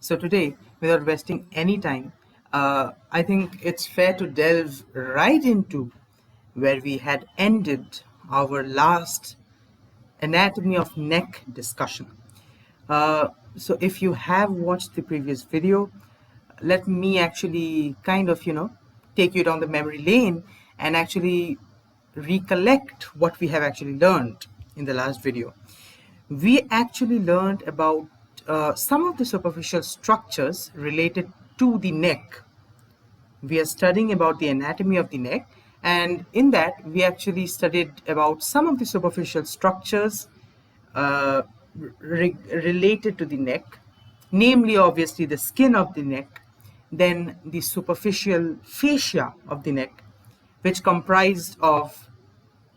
So today, without wasting any time, I think it's fair to delve right into where we had ended our last anatomy of neck discussion. So if you have watched the previous video, let me actually kind of, take you down the memory lane and actually recollect what we have actually learned in the last video. We actually learned about some of the superficial structures related to the neck. We are studying about the anatomy of the neck, and in that we actually studied about some of the superficial structures uh, related to the neck, namely obviously the skin of the neck, then the superficial fascia of the neck, which comprised of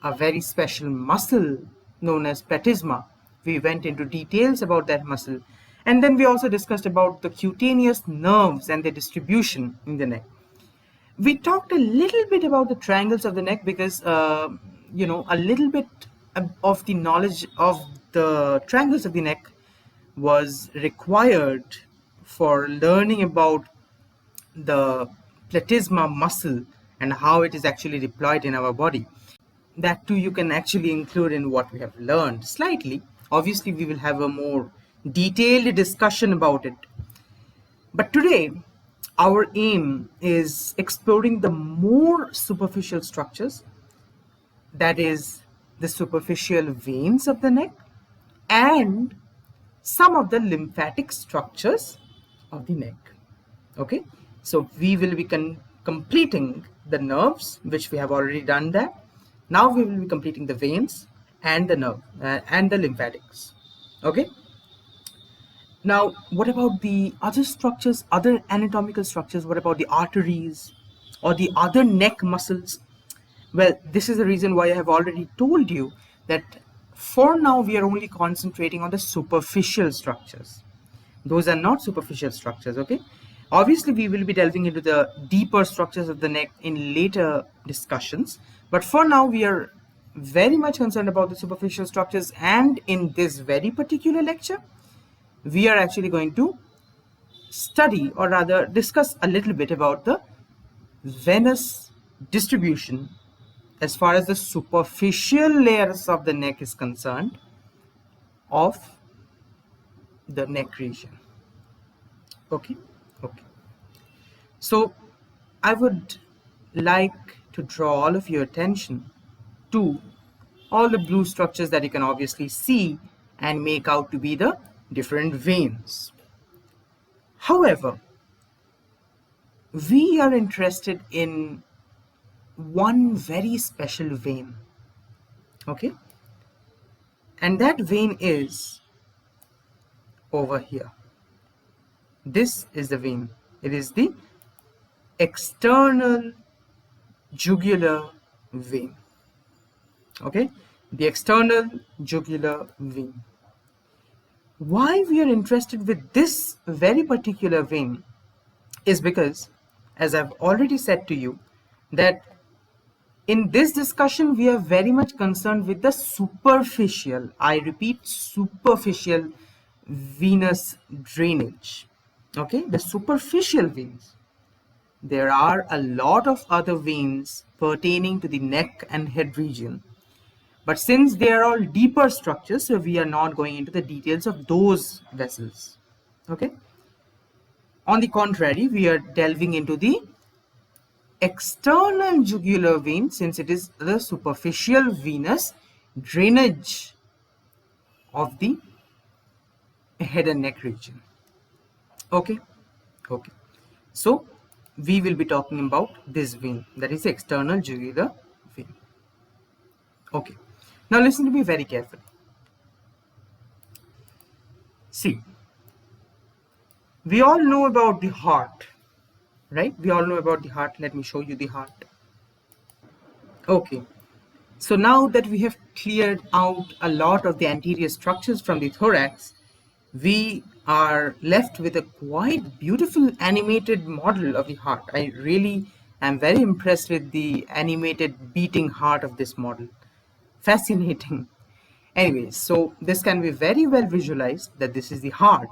a very special muscle known as platysma. We went into details about that muscle. And then we also discussed about the cutaneous nerves and their distribution in the neck. We talked a little bit about the triangles of the neck because, a little bit of the knowledge of the triangles of the neck was required for learning about the platysma muscle and how it is actually deployed in our body. That too you can actually include in what we have learned slightly. Obviously, we will have a more detailed discussion about it. But today, our aim is exploring the more superficial structures, that is, the superficial veins of the neck and some of the lymphatic structures of the neck. Okay, so we will be completing the nerves, which we have already done that. Now we will be completing the veins and the nerve and the lymphatics. Okay. Now, what about the other structures, other anatomical structures? What about the arteries or the other neck muscles? Well, this is the reason why I have already told you that for now we are only concentrating on the superficial structures. Those are not superficial structures, okay? Obviously, we will be delving into the deeper structures of the neck in later discussions. But for now, we are very much concerned about the superficial structures. And in this very particular lecture, we are actually going to study, or rather discuss a little bit about the venous distribution as far as the superficial layers of the neck is concerned of the neck region. Okay. So I would like to draw all of your attention to all the blue structures that you can obviously see and make out to be the different veins. However, we are interested in one very special vein, okay? And that vein is over here. This is the vein. It is the external jugular vein. Okay, the external jugular vein. Why we are interested with this very particular vein is because, as I've already said to you, that in this discussion we are very much concerned with the superficial, I repeat, superficial venous drainage. Okay, the superficial veins. There are a lot of other veins pertaining to the neck and head region. But since they are all deeper structures, so we are not going into the details of those vessels. Okay. On the contrary, we are delving into the external jugular vein, since it is the superficial venous drainage of the head and neck region. Okay. So we will be talking about this vein, that is the external jugular vein. Okay. Now listen to me very carefully. See, we all know about the heart, right? We all know about the heart. Let me show you the heart. Okay. So now that we have cleared out a lot of the anterior structures from the thorax, we are left with a quite beautiful animated model of the heart. I really am very impressed with the animated beating heart of this model. Fascinating. Anyways, so this can be very well visualized that this is the heart.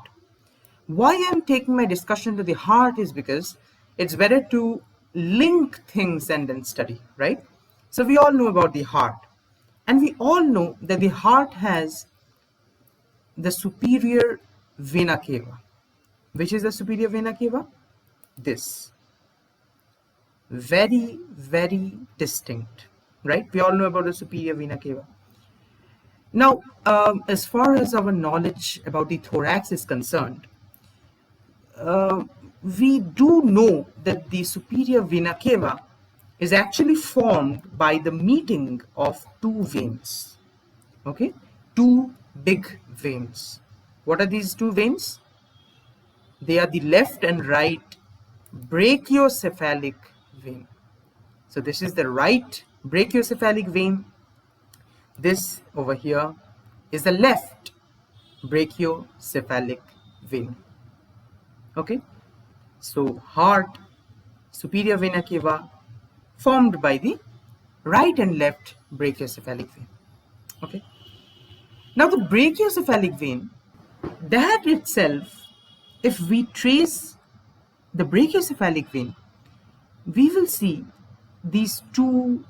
Why I'm taking my discussion to the heart is because it's better to link things and then study, right? So we all know about the heart, and we all know that the heart has the superior vena cava. Which is the superior vena cava? This. Very, very distinct, right? We all know about the superior vena cava. Now, as far as our knowledge about the thorax is concerned, we do know that the superior vena cava is actually formed by the meeting of two veins, okay? Two big veins. What are these two veins? They are the left and right brachiocephalic vein. So this is the right brachiocephalic vein. This over here is the left brachiocephalic vein. Okay, so heart, superior vena cava, formed by the right and left brachiocephalic vein. Okay, now the brachiocephalic vein, that itself, if we trace the brachiocephalic vein, we will see these two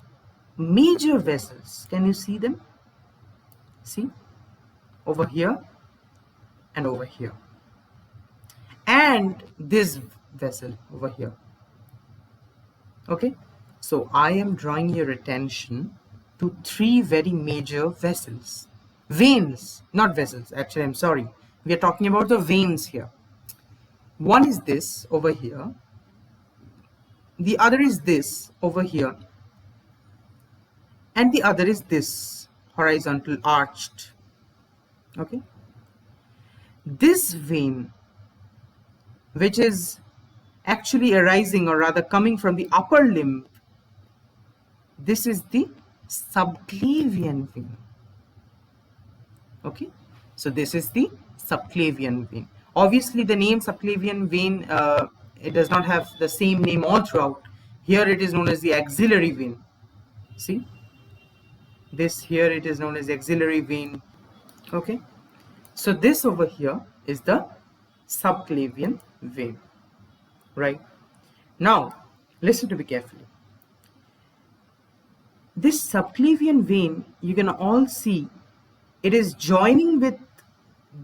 major vessels. Can you see them? See, over here and over here, and this vessel over here. Okay, so I am drawing your attention to three very major vessels, veins, not vessels. Actually, I'm sorry, we are talking about the veins here. One is this over here, the other is this over here, and the other is this horizontal arched. Okay, this vein, which is actually arising or rather coming from the upper limb, this is the subclavian vein. Okay, so this is the subclavian vein. Obviously the name subclavian vein, it does not have the same name all throughout. Here it is known as the axillary vein. See, this here it is known as the axillary vein. Okay, so this over here is the subclavian vein, right? Now listen to me carefully. This subclavian vein, you can all see it is joining with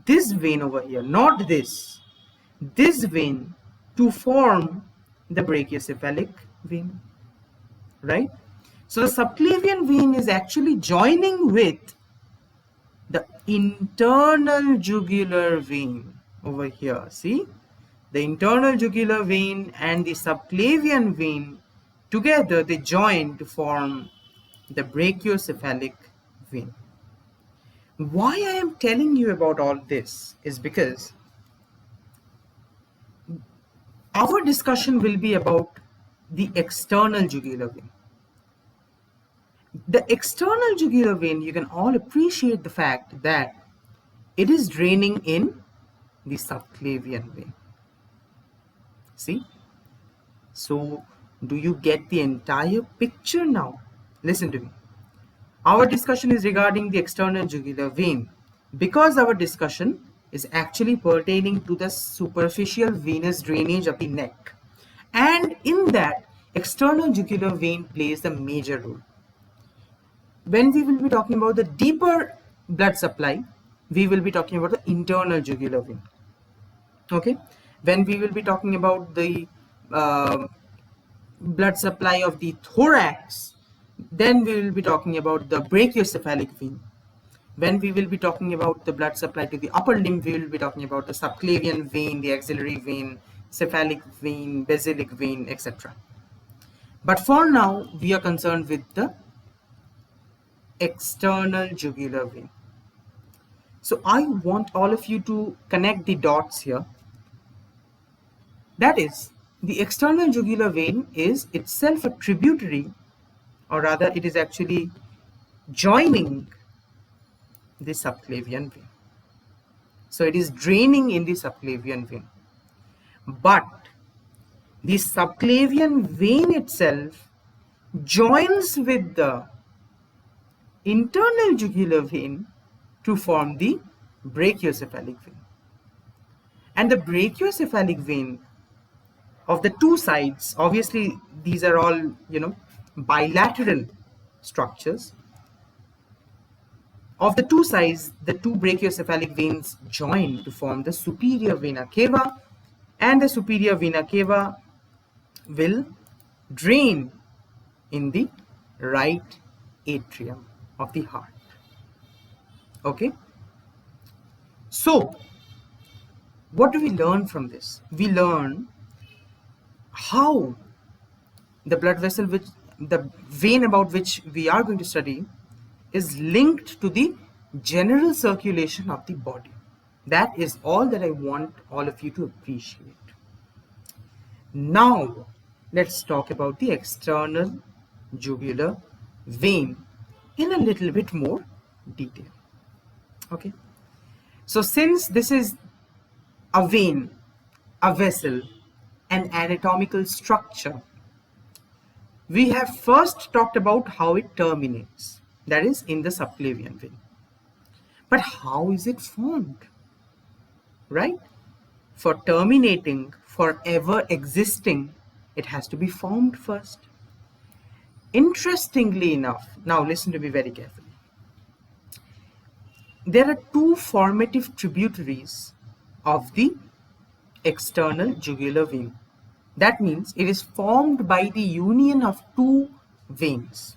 this vein over here, not this vein, to form the brachiocephalic vein, right? So the subclavian vein is actually joining with the internal jugular vein over here. See, the internal jugular vein and the subclavian vein together, they join to form the brachiocephalic vein. Why I am telling you about all this is because our discussion will be about the external jugular vein. The external jugular vein, you can all appreciate the fact that it is draining in the subclavian vein. See? So, do you get the entire picture now? Listen to me. Our discussion is regarding the external jugular vein because our discussion is actually pertaining to the superficial venous drainage of the neck. And in that, external jugular vein plays a major role. When we will be talking about the deeper blood supply, we will be talking about the internal jugular vein. Okay? When we will be talking about the blood supply of the thorax, then we will be talking about the brachiocephalic vein. When we will be talking about the blood supply to the upper limb, we will be talking about the subclavian vein, the axillary vein, cephalic vein, basilic vein, etc. But for now, we are concerned with the external jugular vein. So I want all of you to connect the dots here. That is, the external jugular vein is itself a tributary, or rather it is actually joining the subclavian vein. So it is draining in the subclavian vein. But the subclavian vein itself joins with the internal jugular vein to form the brachiocephalic vein. And the brachiocephalic vein of the two sides, obviously these are all, bilateral structures. Of the two sides, the two brachiocephalic veins join to form the superior vena cava, and the superior vena cava will drain in the right atrium of the heart. Okay? So, what do we learn from this? We learn how the blood vessel, which the vein about which we are going to study, is linked to the general circulation of the body. That is all that I want all of you to appreciate. Now, let's talk about the external jugular vein in a little bit more detail. Okay. So since this is a vein, a vessel, an anatomical structure, we have first talked about how it terminates, that is in the subclavian vein. But how is it formed? Right? For terminating, for ever existing, it has to be formed first. Interestingly enough, now listen to me very carefully. There are two formative tributaries of the external jugular vein. That means it is formed by the union of two veins.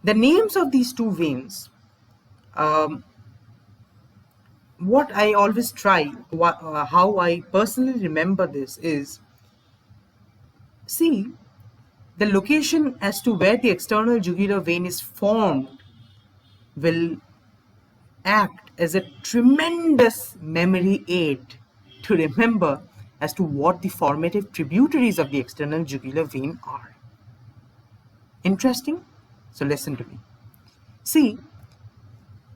The names of these two veins, what I always try, how I personally remember this is, see, the location as to where the external jugular vein is formed will act as a tremendous memory aid to remember as to what the formative tributaries of the external jugular vein are. Interesting? So listen to me. See,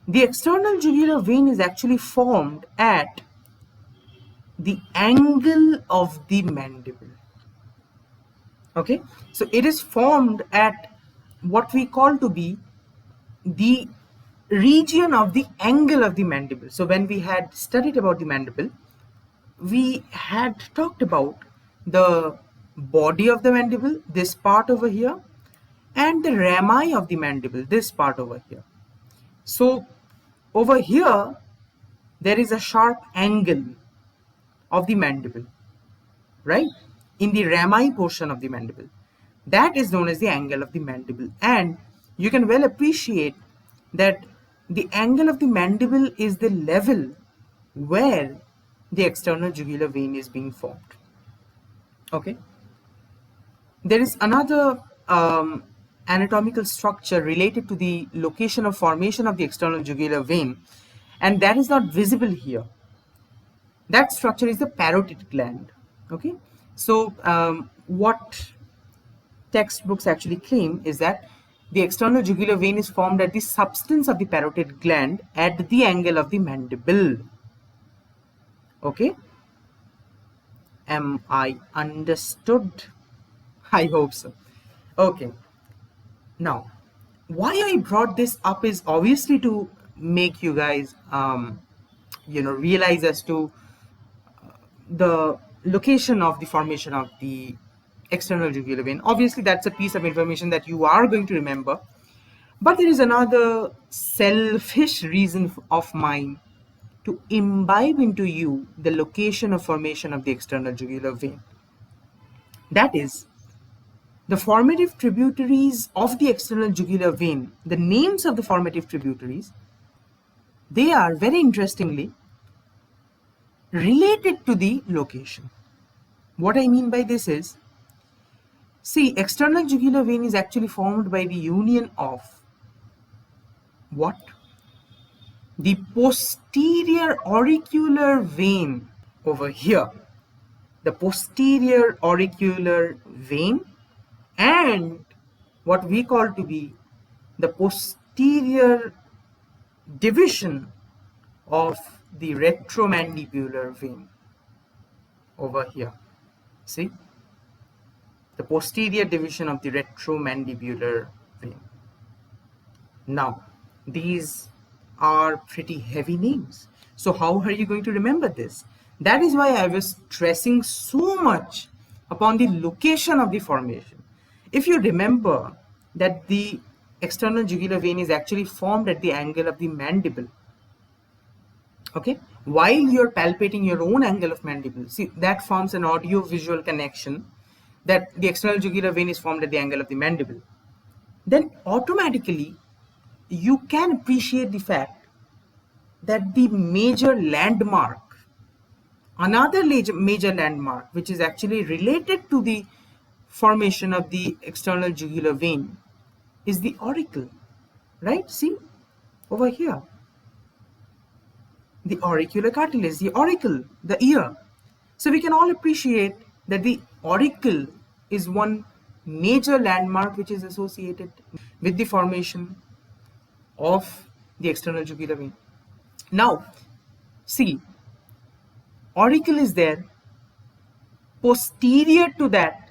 the external jugular vein is actually formed at the angle of the mandible. Okay, so it is formed at what we call to be the region of the angle of the mandible. So when we had studied about the mandible, we had talked about the body of the mandible, this part over here, and the rami of the mandible, this part over here. So over here, there is a sharp angle of the mandible, right? In the rami portion of the mandible. That is known as the angle of the mandible. And you can well appreciate that the angle of the mandible is the level where the external jugular vein is being formed. Okay. There is another anatomical structure related to the location of formation of the external jugular vein, and that is not visible here. That structure is the parotid gland. Okay. So what textbooks actually claim is that the external jugular vein is formed at the substance of the parotid gland at the angle of the mandible. Okay? Am I understood? I hope so. Okay. Now, why I brought this up is obviously to make you guys, realize as to the location of the formation of the external jugular vein. Obviously, that's a piece of information that you are going to remember. But there is another selfish reason of mine to imbibe into you the location of formation of the external jugular vein. That is, the formative tributaries of the external jugular vein, the names of the formative tributaries, they are very interestingly related to the location. What I mean by this is, see, external jugular vein is actually formed by the union of what? The posterior auricular vein over here. The posterior auricular vein and what we call to be the posterior division of the retromandibular vein over here. See? The posterior division of the retromandibular vein. Now, these are pretty heavy names. So how are you going to remember this? That is why I was stressing so much upon the location of the formation. If you remember that the external jugular vein is actually formed at the angle of the mandible, okay, while you're palpating your own angle of mandible, see, that forms an audio-visual connection that the external jugular vein is formed at the angle of the mandible. Then automatically you can appreciate the fact that the major landmark, another major landmark which is actually related to the formation of the external jugular vein, is the auricle, right? See over here, the auricular cartilage, the auricle, the ear. So we can all appreciate that the auricle is one major landmark which is associated with the formation of the external jugular vein. Now, see, auricle is there. Posterior to that,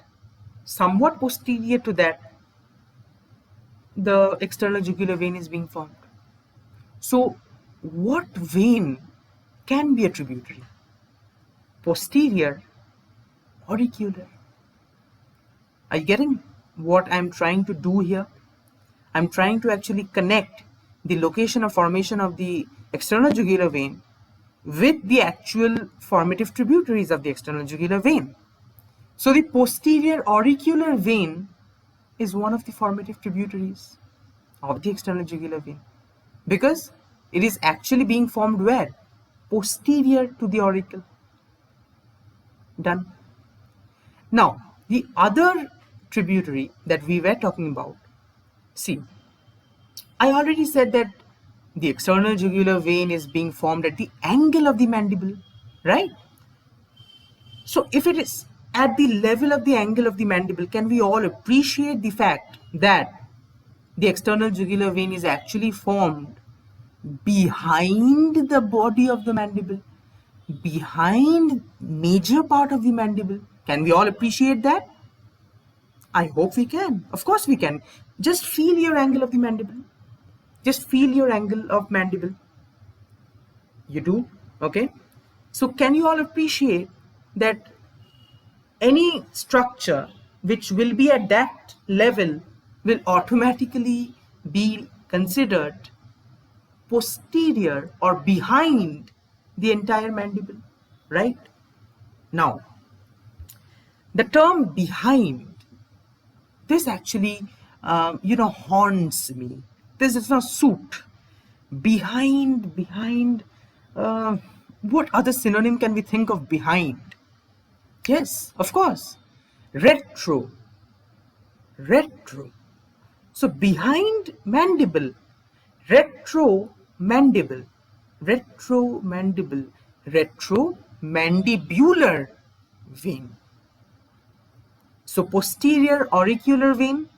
somewhat posterior to that, the external jugular vein is being formed. So, what vein can be a tributary? Posterior, auricular. Are you getting what I'm trying to do here? I'm trying to actually connect the location of formation of the external jugular vein with the actual formative tributaries of the external jugular vein. So the posterior auricular vein is one of the formative tributaries of the external jugular vein, because it is actually being formed where? Posterior to the auricle. Done. Now, the other tributary that we were talking about, see, I already said that the external jugular vein is being formed at the angle of the mandible, right? So if it is at the level of the angle of the mandible, can we all appreciate the fact that the external jugular vein is actually formed behind the body of the mandible, behind major part of the mandible? Can we all appreciate that? I hope we can. Of course we can. Just feel your angle of the mandible. Just feel your angle of mandible. You do? Okay. So can you all appreciate that any structure which will be at that level will automatically be considered posterior or behind the entire mandible, right? Now, the term behind, this actually, haunts me. This is not suit. Behind, what other synonym can we think of behind? Yes, of course. Retro. So behind mandible, retromandibular vein. So posterior auricular vein,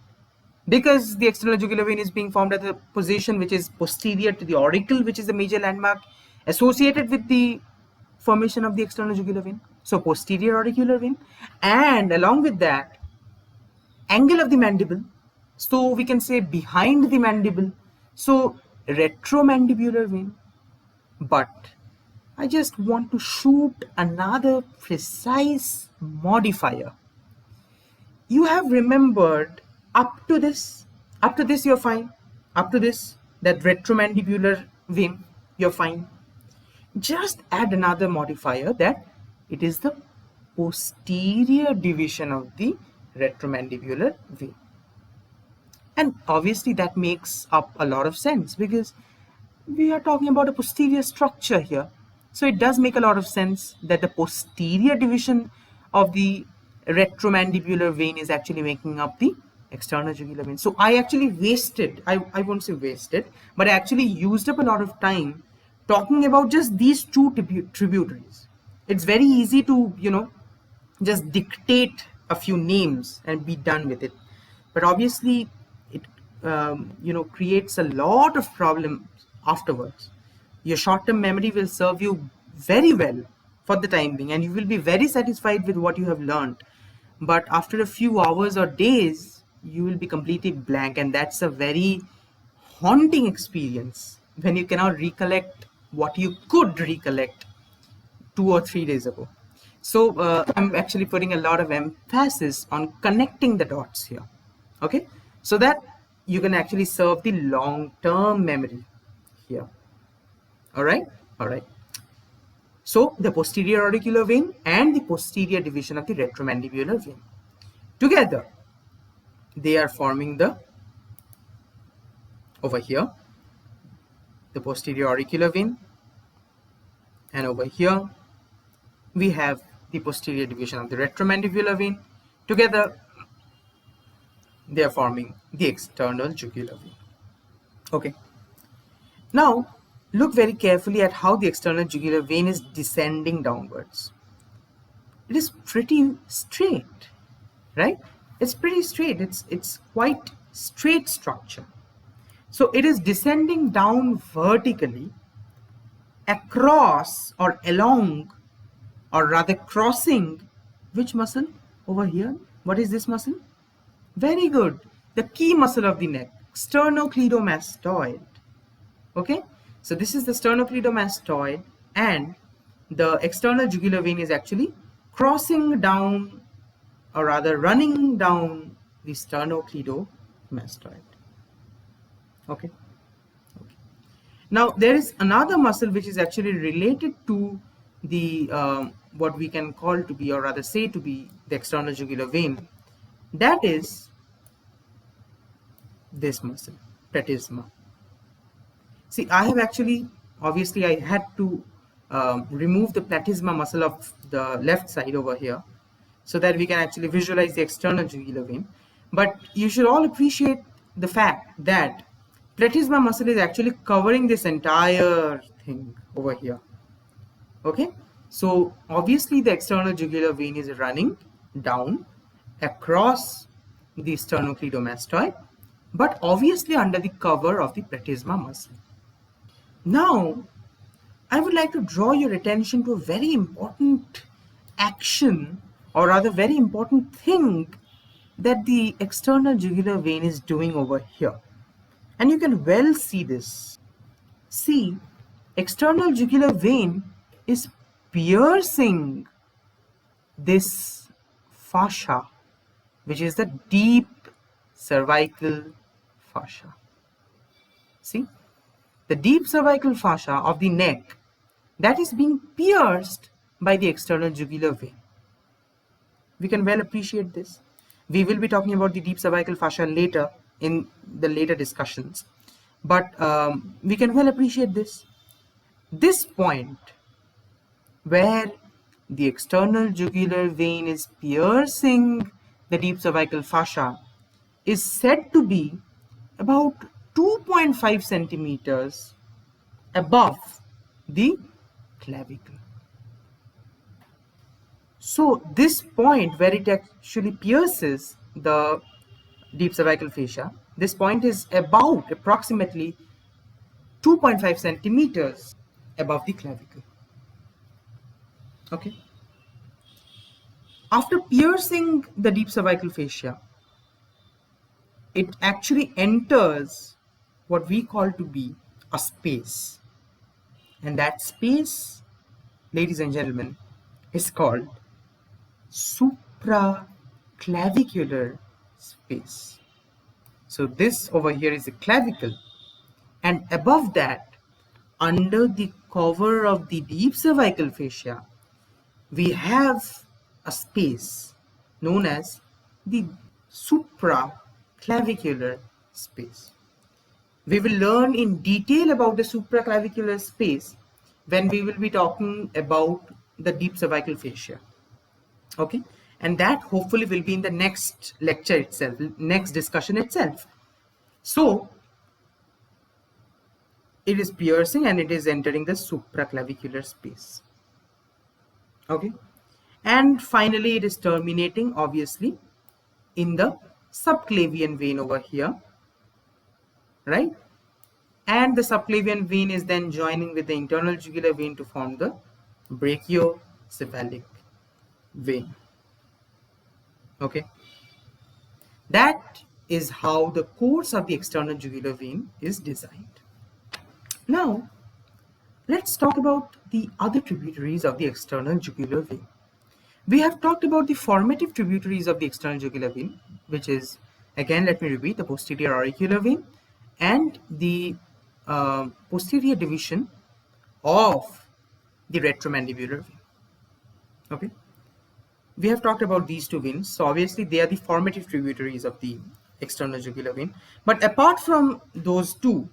because the external jugular vein is being formed at a position which is posterior to the auricle, which is the major landmark associated with the formation of the external jugular vein. So posterior auricular vein, and along with that, angle of the mandible. So we can say behind the mandible. So retromandibular vein. But I just want to shoot another precise modifier. You have remembered up to this you're fine. Up to this, that retromandibular vein, you're fine. Just add another modifier, that it is the posterior division of the retromandibular vein. And obviously that makes up a lot of sense, because we are talking about a posterior structure here. So it does make a lot of sense that the posterior division of the retromandibular vein is actually making up the external jugular vein. So I actually wasted, I won't say wasted, but I actually used up a lot of time talking about just these two tributaries. It's very easy to, just dictate a few names and be done with it. But obviously it, creates a lot of problems afterwards. Your short-term memory will serve you very well for the time being, and you will be very satisfied with what you have learned. But after a few hours or days, you will be completely blank, and that's a very haunting experience when you cannot recollect what you could recollect 2 or 3 days ago. So I'm actually putting a lot of emphasis on connecting the dots here, okay, so that you can actually serve the long-term memory here. All right, all right. So the posterior auricular vein and the posterior division of the retromandibular vein together, they are forming the, over here, the posterior auricular vein, and over here we have the posterior division of the retromandibular vein. Together they are forming the external jugular vein. Okay, now look very carefully at how the external jugular vein is descending downwards. It is pretty straight, right? It's pretty straight. It's quite straight structure. So it is descending down vertically across or along, or rather crossing, which muscle? Over here. What is this muscle? Very good. The key muscle of the neck, sternocleidomastoid. Okay, so this is the sternocleidomastoid, and the external jugular vein is actually crossing down, or rather running down, the sternocleidomastoid. Okay. Okay. Now there is another muscle which is actually related to the what we can call to be, or rather say to be, the external jugular vein. That is this muscle, platysma. See, I have actually, obviously I had to remove the platysma muscle of the left side over here, so that we can actually visualize the external jugular vein. But you should all appreciate the fact that platysma muscle is actually covering this entire thing over here. Okay, so obviously the external jugular vein is running down across the sternocleidomastoid, but obviously under the cover of the platysma muscle. Now I would like to draw your attention to a very important action, or rather very important thing, that the external jugular vein is doing over here. And you can well see this. See, external jugular vein is piercing this fascia, which is the deep cervical fascia. See, the deep cervical fascia of the neck, that is being pierced by the external jugular vein. We can well appreciate this. We will be talking about the deep cervical fascia later in the later discussions, but we can well appreciate this. This point where the external jugular vein is piercing the deep cervical fascia is said to be about 2.5 centimeters above the clavicle. So this point where it actually pierces the deep cervical fascia, this point is about approximately 2.5 centimeters above the clavicle. Okay. After piercing the deep cervical fascia, it actually enters what we call to be a space. And that space, ladies and gentlemen, is called supraclavicular space. So this over here is the clavicle, and above that, under the cover of the deep cervical fascia, we have a space known as the supraclavicular space. We will learn in detail about the supraclavicular space when we will be talking about the deep cervical fascia. Okay, and that hopefully will be in the next lecture itself, next discussion itself. So it is piercing and it is entering the supraclavicular space. Okay, and finally it is terminating obviously in the subclavian vein over here, right? And the subclavian vein is then joining with the internal jugular vein to form the Brachiocephalic Vein. Okay, that is how the course of the external jugular vein is designed. Now, let's talk about the other tributaries of the external jugular vein. We have talked about the formative tributaries of the external jugular vein, which is, again, let me repeat, the posterior auricular vein and the posterior division of the retromandibular vein. Okay, we have talked about these two veins, so obviously they are the formative tributaries of the external jugular vein. But apart from those two,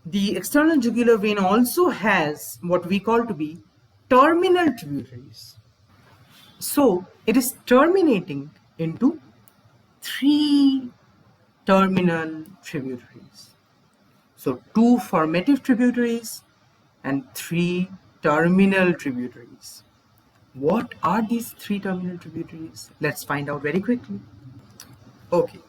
the external jugular vein also has what we call to be terminal tributaries. So it is terminating into three terminal tributaries. So two formative tributaries and three terminal tributaries. What are these three terminal tributaries? Let's find out very quickly. Okay,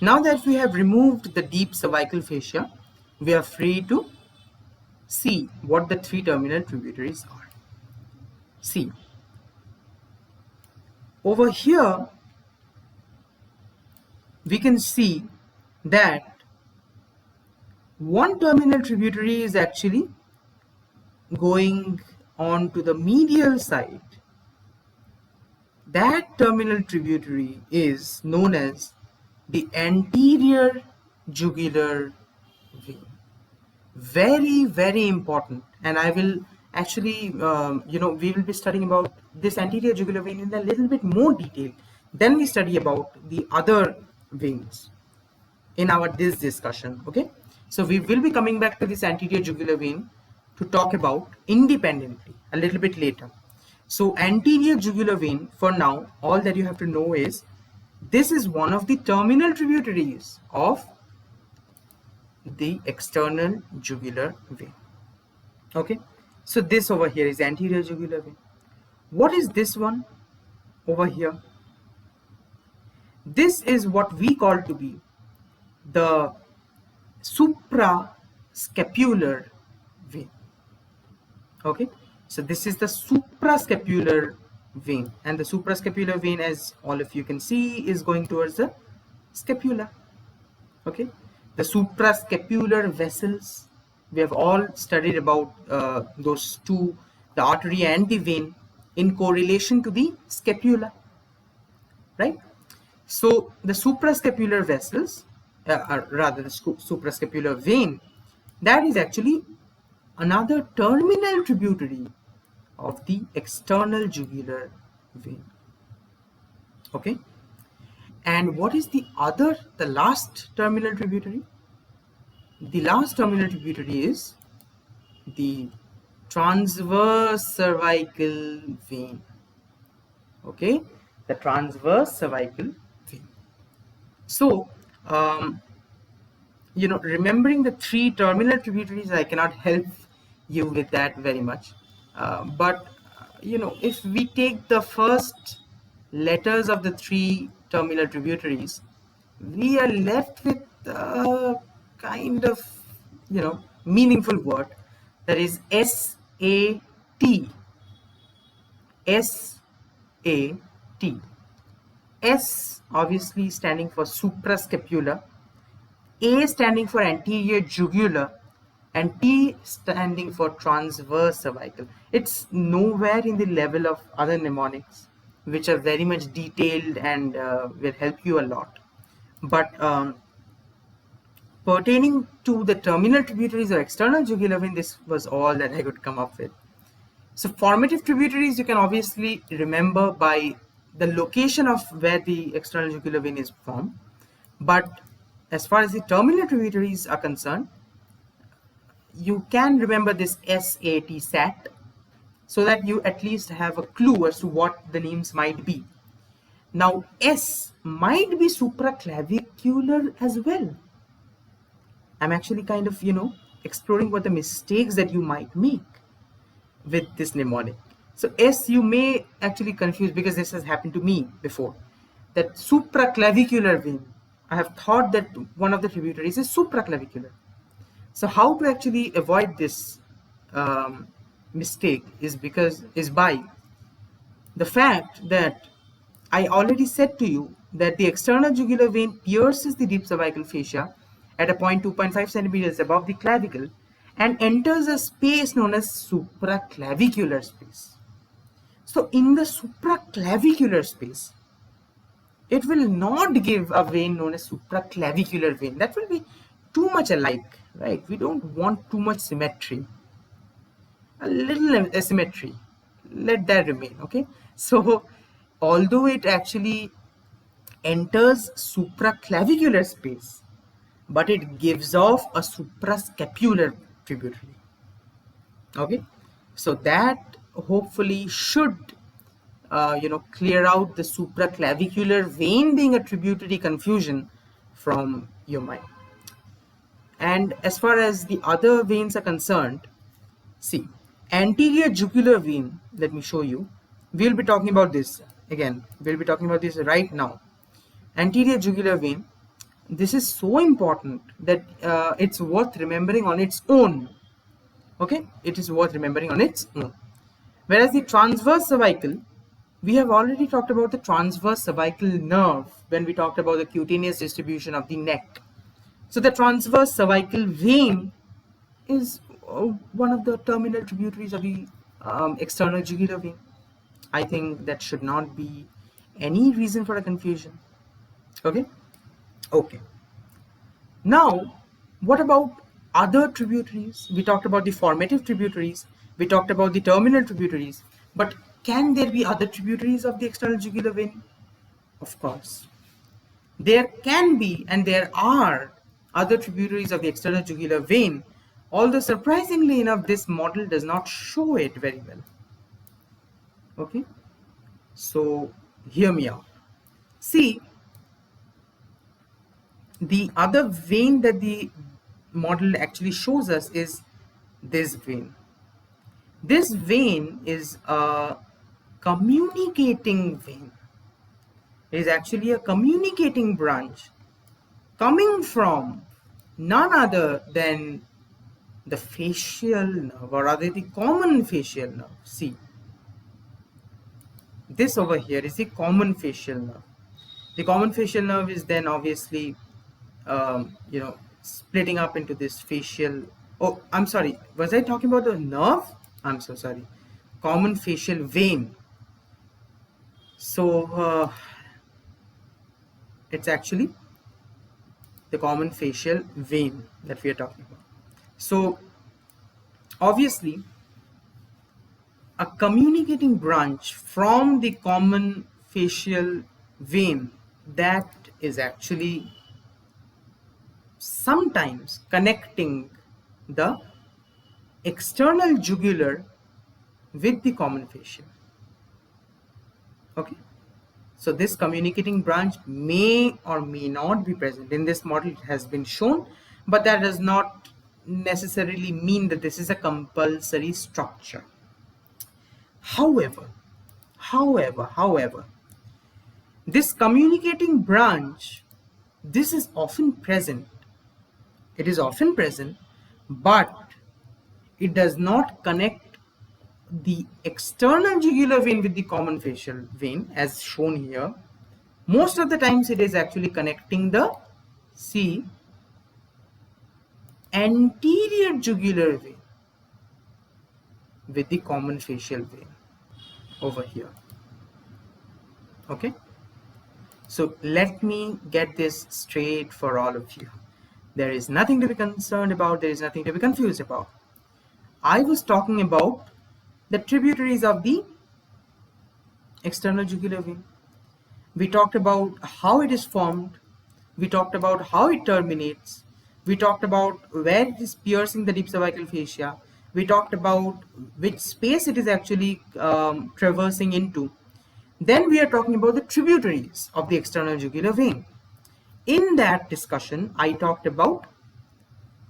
now that we have removed the deep cervical fascia, we are free to see what the three terminal tributaries are. See, over here we can see that one terminal tributary is actually going on to the medial side. That terminal tributary is known as the anterior jugular vein. Very, very important, and I will actually, we will be studying about this anterior jugular vein in a little bit more detail. Then we study about the other veins in this discussion. Okay, so we will be coming back to this anterior jugular vein to talk about independently a little bit later. So anterior jugular vein, for now, all that you have to know is this is one of the terminal tributaries of the external jugular vein. Okay, so this over here is anterior jugular vein. What is this one over here? This is what we call to be the suprascapular vein. Okay, so this is the suprascapular vein, and the suprascapular vein, as all of you can see, is going towards the scapula. Okay, the suprascapular vessels, we have all studied about those two, the artery and the vein, in correlation to the scapula, right? So the suprascapular vessels, or rather the suprascapular vein, that is actually another terminal tributary of the external jugular vein. Okay, and what is the last terminal tributary? The last terminal tributary is the transverse cervical vein. Okay, the transverse cervical vein. So, remembering the three terminal tributaries, I cannot help you with that very much. But if we take the first letters of the three terminal tributaries, we are left with a kind of meaningful word, that is S-A-T. S-A-T. S obviously standing for suprascapular, A standing for anterior jugular, and T standing for transverse cervical. It's nowhere in the level of other mnemonics, which are very much detailed and will help you a lot. But pertaining to the terminal tributaries or external jugular vein, this was all that I could come up with. So formative tributaries you can obviously remember by the location of where the external jugular vein is formed. But as far as the terminal tributaries are concerned, you can remember this SAT, SAT, so that you at least have a clue as to what the names might be. Now, S might be supraclavicular as well. I'm actually kind of, exploring what the mistakes that you might make with this mnemonic. So S you may actually confuse, because this has happened to me before, that supraclavicular vein. I have thought that one of the tributaries is supraclavicular. So how to actually avoid this mistake is by the fact that I already said to you that the external jugular vein pierces the deep cervical fascia at a point 2.5 centimeters above the clavicle and enters a space known as supraclavicular space. So in the supraclavicular space, it will not give a vein known as supraclavicular vein. That will be too much alike, right? We don't want too much symmetry. A little asymmetry, let that remain, okay? So although it actually enters supraclavicular space, but it gives off a suprascapular tributary, okay? So that hopefully should clear out the supraclavicular vein being a tributary confusion from your mind. And as far as the other veins are concerned, see, anterior jugular vein, let me show you. We'll be talking about this again. We'll be talking about this right now. Anterior jugular vein, this is so important that it's worth remembering on its own. Okay, it is worth remembering on its own. Whereas the transverse cervical, we have already talked about the transverse cervical nerve when we talked about the cutaneous distribution of the neck. So the transverse cervical vein is one of the terminal tributaries of the external jugular vein. I think that should not be any reason for a confusion. Okay? Okay. Now, what about other tributaries? We talked about the formative tributaries. We talked about the terminal tributaries. But can there be other tributaries of the external jugular vein? Of course. There can be, and there are other tributaries of the external jugular vein, although surprisingly enough, this model does not show it very well. Okay, so hear me out. See, the other vein that the model actually shows us is this vein. This vein is a communicating vein. It is actually a communicating branch coming from none other than the facial nerve, or rather the common facial nerve. See, this over here is the common facial nerve. The common facial nerve is then obviously, splitting up into this facial. Oh, I'm sorry. Was I talking about the nerve? I'm so sorry. Common facial vein. So it's actually the common facial vein that we are talking about. So obviously, a communicating branch from the common facial vein that is actually sometimes connecting the external jugular with the common facial. Okay, so this communicating branch may or may not be present in this model. It has been shown, but that does not necessarily mean that this is a compulsory structure. However, this communicating branch, this is often present. It is often present, but it does not connect the external jugular vein with the common facial vein as shown here. Most of the times it is actually connecting the, see, anterior jugular vein with the common facial vein over here. Okay, so let me get this straight for all of you. There is nothing to be concerned about. There is nothing to be confused about. I was talking about the tributaries of the external jugular vein. We talked about how it is formed. We talked about how it terminates. We talked about where it is piercing the deep cervical fascia. We talked about which space it is actually traversing into. Then we are talking about the tributaries of the external jugular vein. In that discussion, I talked about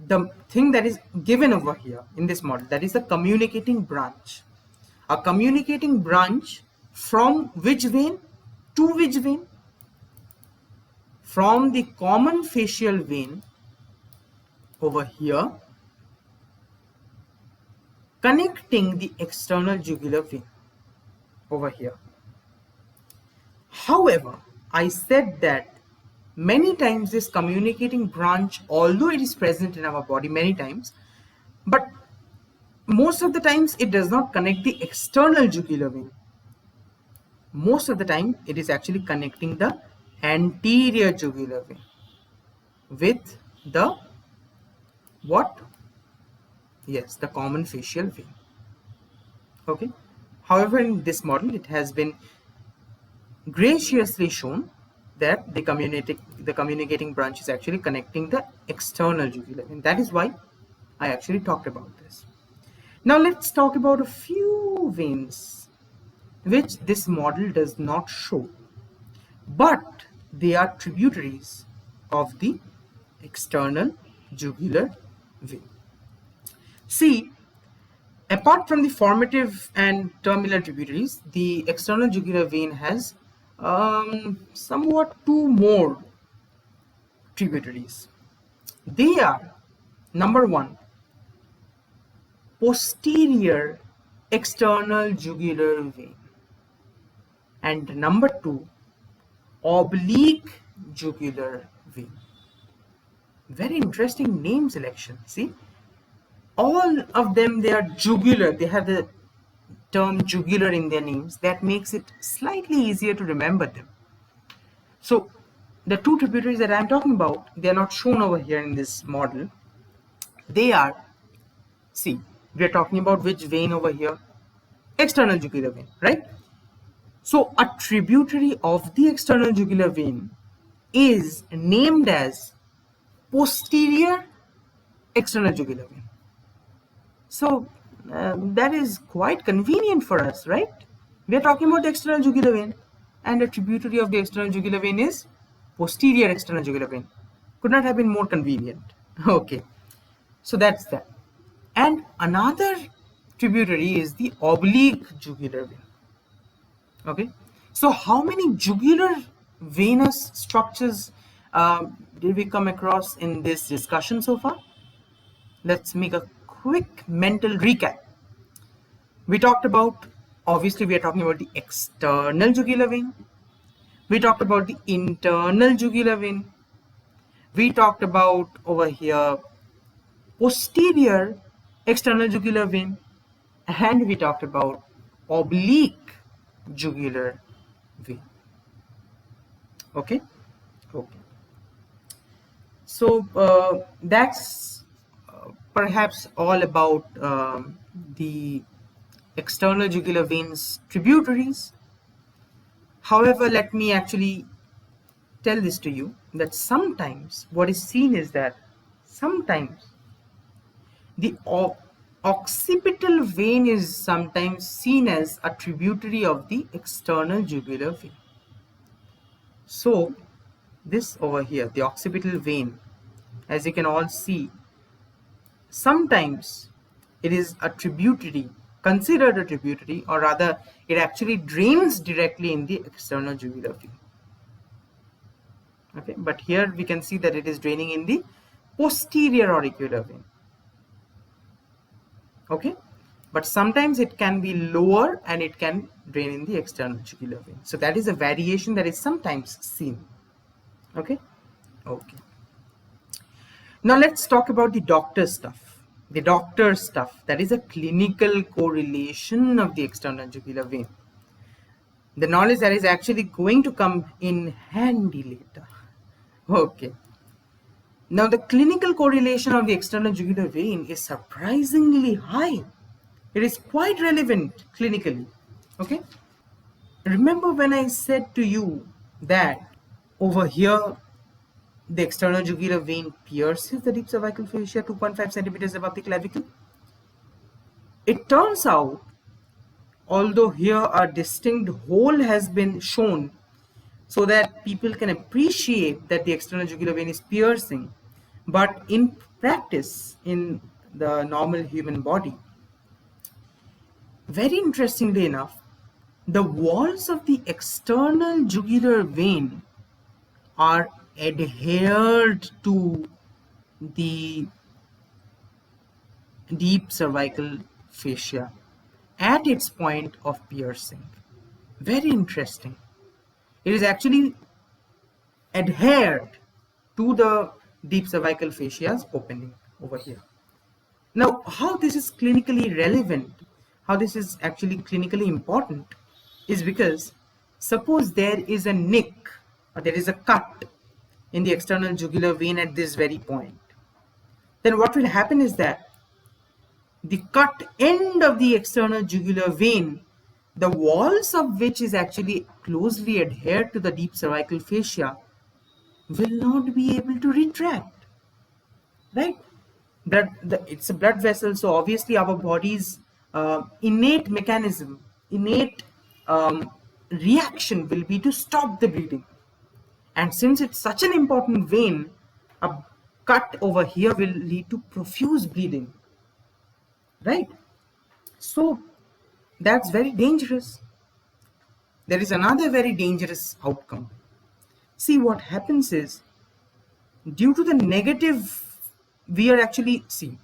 the thing that is given over here in this model, that is the communicating branch. A communicating branch from which vein to which vein? From the common facial vein over here, connecting the external jugular vein over here. However, I said that many times this communicating branch, although it is present in our body many times, but most of the times it does not connect the external jugular vein. Most of the time it is actually connecting the anterior jugular vein with the what? Yes, the common facial vein. Okay. However, in this model, it has been graciously shown that the communicating branch is actually connecting the external jugular vein. That is why I actually talked about this. Now let's talk about a few veins which this model does not show, but they are tributaries of the external jugular vein. See, apart from the formative and terminal tributaries, the external jugular vein has somewhat two more tributaries. They are, number one, posterior external jugular vein, and number two, oblique jugular vein. Very interesting name selection. See, all of them, they are jugular. They have the term jugular in their names. That makes it slightly easier to remember them. So the two tributaries that I'm talking about, they are not shown over here in this model. They are, see, we are talking about which vein over here? External jugular vein, right? So a tributary of the external jugular vein is named as posterior external jugular vein. So that is quite convenient for us, right? We are talking about the external jugular vein, and a tributary of the external jugular vein is posterior external jugular vein. Could not have been more convenient. Okay, so that's that. And another tributary is the oblique jugular vein. Okay, so how many jugular venous structures did we come across in this discussion so far? Let's make a quick mental recap. We talked about, obviously we are talking about the external jugular vein. We talked about the internal jugular vein. We talked about over here posterior external jugular vein, and we talked about oblique jugular vein. Okay. So that's perhaps all about the external jugular veins tributaries. However, let me actually tell this to you, that sometimes what is seen is that sometimes the occipital vein is sometimes seen as a tributary of the external jugular vein. So this over here, the occipital vein, as you can all see, sometimes it is a tributary, considered a tributary, or rather it actually drains directly in the external jugular vein. Okay, but here we can see that it is draining in the posterior auricular vein. Okay, but sometimes it can be lower and it can drain in the external jugular vein. So that is a variation that is sometimes seen. Okay. Now let's talk about the doctor stuff. The doctor stuff, that is a clinical correlation of the external jugular vein. The knowledge that is actually going to come in handy later. Okay. Now the clinical correlation of the external jugular vein is surprisingly high. It is quite relevant clinically. Okay. Remember when I said to you that over here the external jugular vein pierces the deep cervical fascia 2.5 centimeters above the clavicle? It turns out, although here a distinct hole has been shown so that people can appreciate that the external jugular vein is piercing, but in practice, in the normal human body, very interestingly enough, the walls of the external jugular vein are adhered to the deep cervical fascia at its point of piercing. Very interesting. It is actually adhered to the deep cervical fascia's opening over here. Now, how this is clinically relevant, how this is actually clinically important, is because suppose there is a nick or there is a cut in the external jugular vein at this very point. Then what will happen is that the cut end of the external jugular vein, the walls of which is actually closely adhered to the deep cervical fascia, will not be able to retract, right? It's a blood vessel, so obviously our body's innate mechanism, innate reaction will be to stop the bleeding. And since it's such an important vein, a cut over here will lead to profuse bleeding, right? So that's very dangerous. There is another very dangerous outcome. See, what happens is, due to the negative, we are actually, see,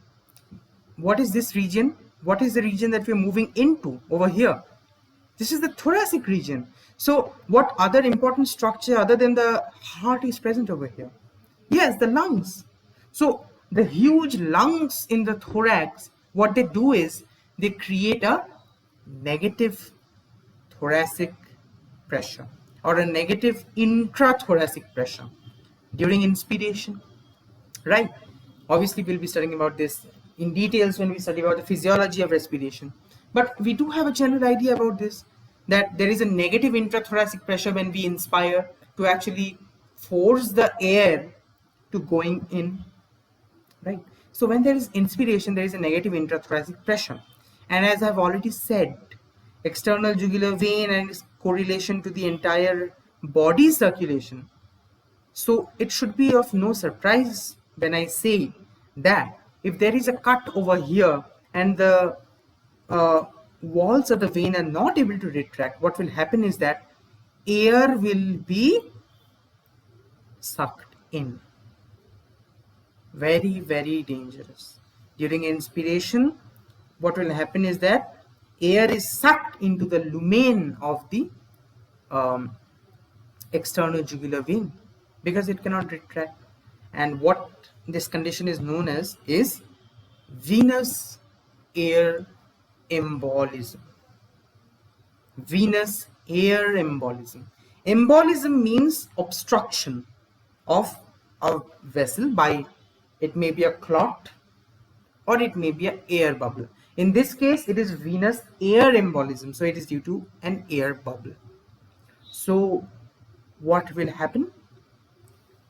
what is this region? What is the region that we're moving into over here? This is the thoracic region. So what other important structure other than the heart is present over here? Yes, the lungs. So the huge lungs in the thorax, what they do is they create a negative thoracic pressure or a negative intrathoracic pressure during inspiration, right? Obviously, we'll be studying about this in details when we study about the physiology of respiration. But we do have a general idea about this, that there is a negative intrathoracic pressure when we inspire to actually force the air to going in, right? So when there is inspiration, there is a negative intrathoracic pressure. And as I've already said, external jugular vein and its correlation to the entire body circulation. So it should be of no surprise when I say that if there is a cut over here and the walls of the vein are not able to retract, what will happen is that air will be sucked in. Very, very dangerous. During inspiration, what will happen is that air is sucked into the lumen of the external jugular vein because it cannot retract. And what this condition is known as is venous air embolism. Venous air embolism. Embolism means obstruction of a vessel by, it may be a clot or it may be an air bubble. In this case, it is venous air embolism. So it is due to an air bubble. So what will happen?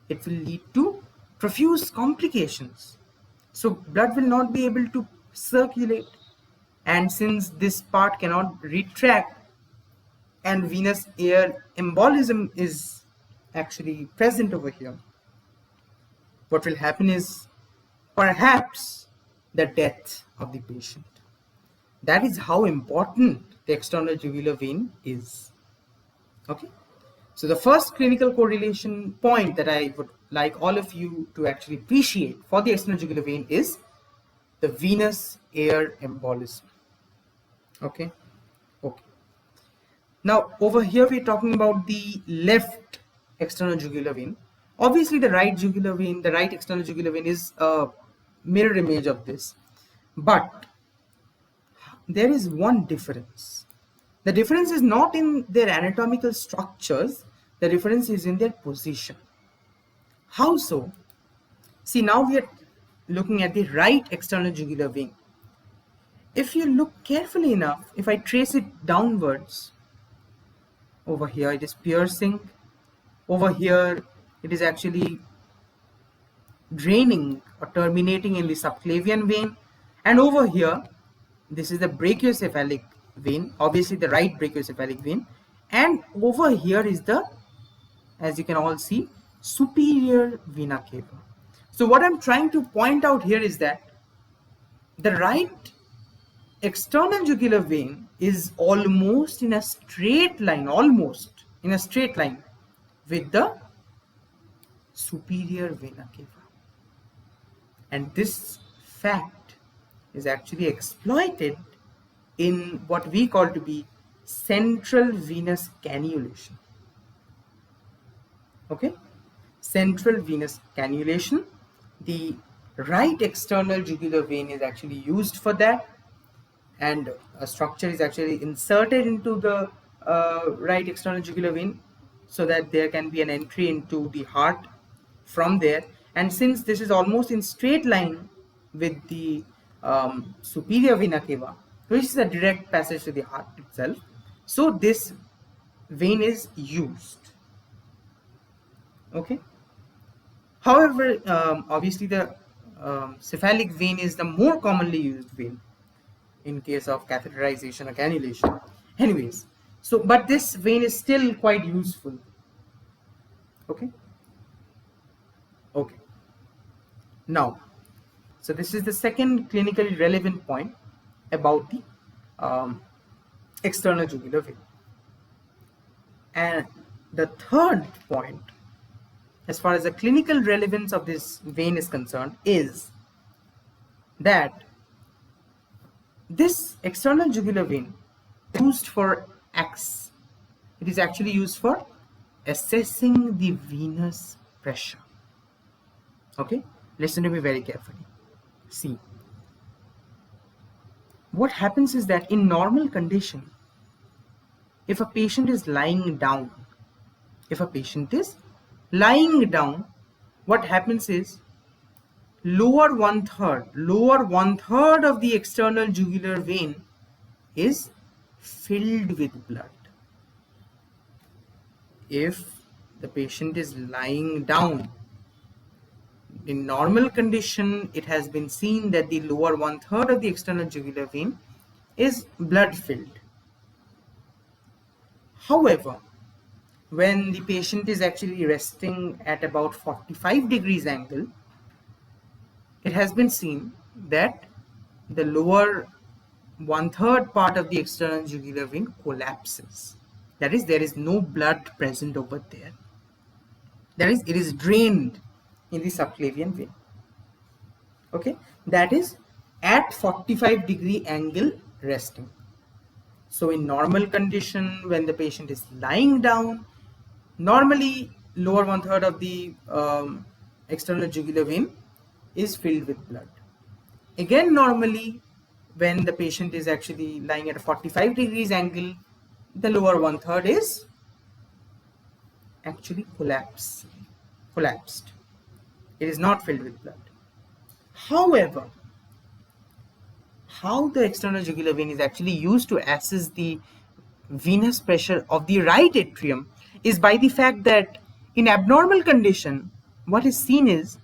It will lead to profuse complications. So blood will not be able to circulate. And since this part cannot retract and venous air embolism is actually present over here, what will happen is perhaps the death of the patient. That is how important the external jugular vein is. Okay. So the first clinical correlation point that I would like all of you to actually appreciate for the external jugular vein is the venous air embolism. Okay. Okay. Now over here we're talking about the left external jugular vein. Obviously the right jugular vein, the right external jugular vein is a mirror image of this. But there is one difference. The difference is not in their anatomical structures, the difference is in their position. How so? See, now we are looking at the right external jugular vein. If you look carefully enough, if I trace it downwards, over here it is piercing, over here it is actually draining or terminating in the subclavian vein, and over here this is the brachiocephalic vein, obviously the right brachiocephalic vein, and over here is the, as you can all see, superior vena cava. So what I'm trying to point out here is that the right external jugular vein is almost in a straight line, with the superior vena cava. And this fact is actually exploited in what we call to be central venous cannulation. Okay, central venous cannulation. The right external jugular vein is actually used for that, and a structure is actually inserted into the right external jugular vein so that there can be an entry into the heart from there. And since this is almost in straight line with the superior vena cava, which is a direct passage to the heart itself, so this vein is used. Okay. However, obviously the cephalic vein is the more commonly used vein in case of catheterization or cannulation. Anyways, so but this vein is still quite useful. Okay. Okay. Now, so this is the second clinically relevant point about the external jugular vein. And the third point, as far as the clinical relevance of this vein is concerned, is that this external jugular vein used for X, it is actually used for assessing the venous pressure. Okay, listen to me very carefully. See, what happens is that in normal condition, if a patient is lying down, what happens is lower one third of the external jugular vein is filled with blood. If the patient is lying down, in normal condition, it has been seen that the lower one third of the external jugular vein is blood filled. However, when the patient is actually resting at about 45 degrees angle, it has been seen that the lower one third part of the external jugular vein collapses. That is, there is no blood present over there. That is, it is drained in the subclavian vein. Okay, that is at 45 degree angle resting. So in normal condition, when the patient is lying down, normally lower one third of the external jugular vein is filled with blood. Again, normally when the patient is actually lying at a 45 degrees angle, the lower one third is actually collapsed. It is not filled with blood. However, how the external jugular vein is actually used to assess the venous pressure of the right atrium is by the fact that in abnormal condition, what is seen is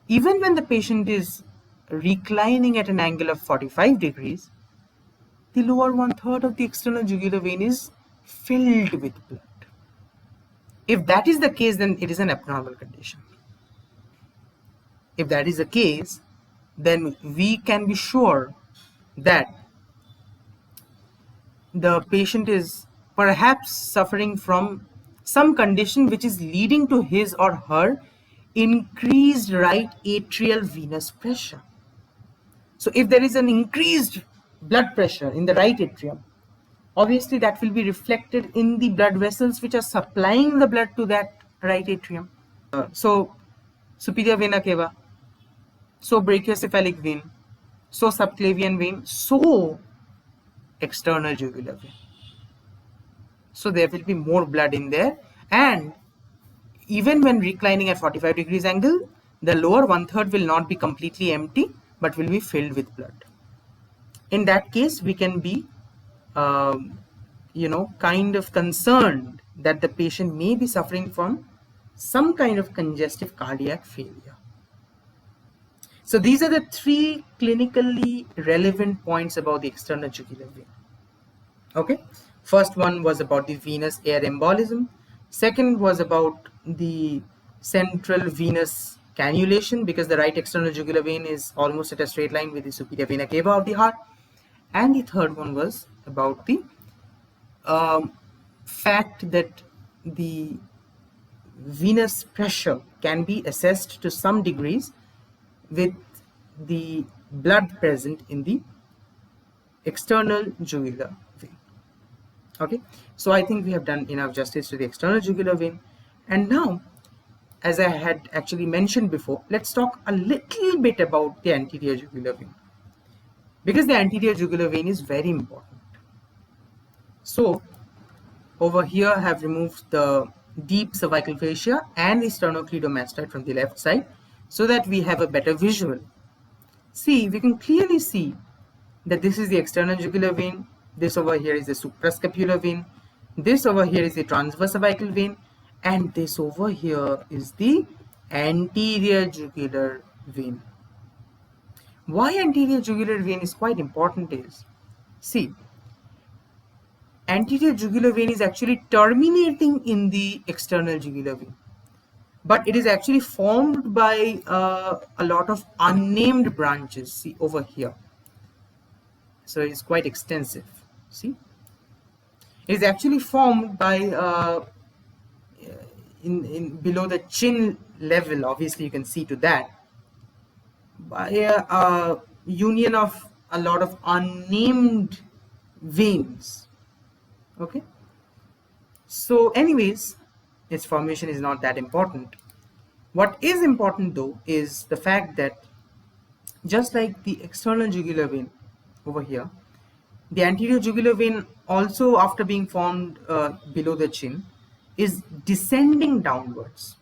even when the patient is reclining at an angle of 45 degrees, the lower one third of the external jugular vein is filled with blood. If that is the case, then it is an abnormal condition. If that is the case, then we can be sure that the patient is perhaps suffering from some condition which is leading to his or her increased right atrial venous pressure. So if there is an increased blood pressure in the right atrium, obviously that will be reflected in the blood vessels which are supplying the blood to that right atrium. So superior vena cava, so brachiocephalic vein, so subclavian vein, so external jugular vein. So there will be more blood in there, and even when reclining at 45 degrees angle, the lower one third will not be completely empty but will be filled with blood. In that case, we can be kind of concerned that the patient may be suffering from some kind of congestive cardiac failure. So these are the three clinically relevant points about the external jugular vein. Okay, first one was about the venous air embolism. Second was about the central venous cannulation, because the right external jugular vein is almost at a straight line with the superior vena cava of the heart. And the third one was about the fact that the venous pressure can be assessed to some degrees with the blood present in the external jugular vein. Okay, so I think we have done enough justice to the external jugular vein, and now as I had actually mentioned before, let's talk a little bit about the anterior jugular vein, because the anterior jugular vein is very important. So over here I have removed the deep cervical fascia and the sternocleidomastoid from the left side so that we have a better visual. See, we can clearly see that this is the external jugular vein, this over here is the suprascapular vein, this over here is the transverse cervical vein, and this over here is the anterior jugular vein. Why anterior jugular vein is quite important is, see, anterior jugular vein is actually terminating in the external jugular vein, but it is actually formed by a lot of unnamed branches, see over here. So it is quite extensive. See, it is actually formed by in below the chin level. Obviously, you can see to that by a union of a lot of unnamed veins. Okay. So, anyways, its formation is not that important. What is important though is the fact that just like the external jugular vein over here, the anterior jugular vein also, after being formed below the chin, is descending downwards.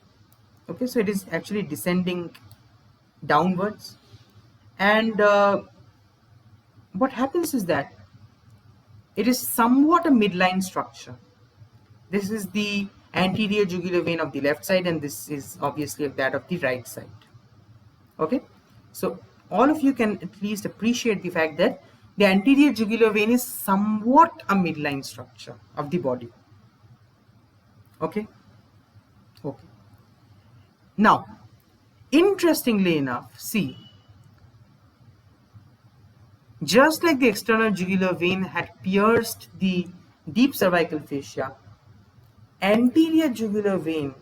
Okay, so it is actually descending downwards, and what happens is that it is somewhat a midline structure. This is the anterior jugular vein of the left side, and this is obviously that of the right side. Okay, so all of you can at least appreciate the fact that the anterior jugular vein is somewhat a midline structure of the body. Okay. Okay. Now, interestingly enough, see, just like the external jugular vein had pierced the deep cervical fascia, anterior jugular vein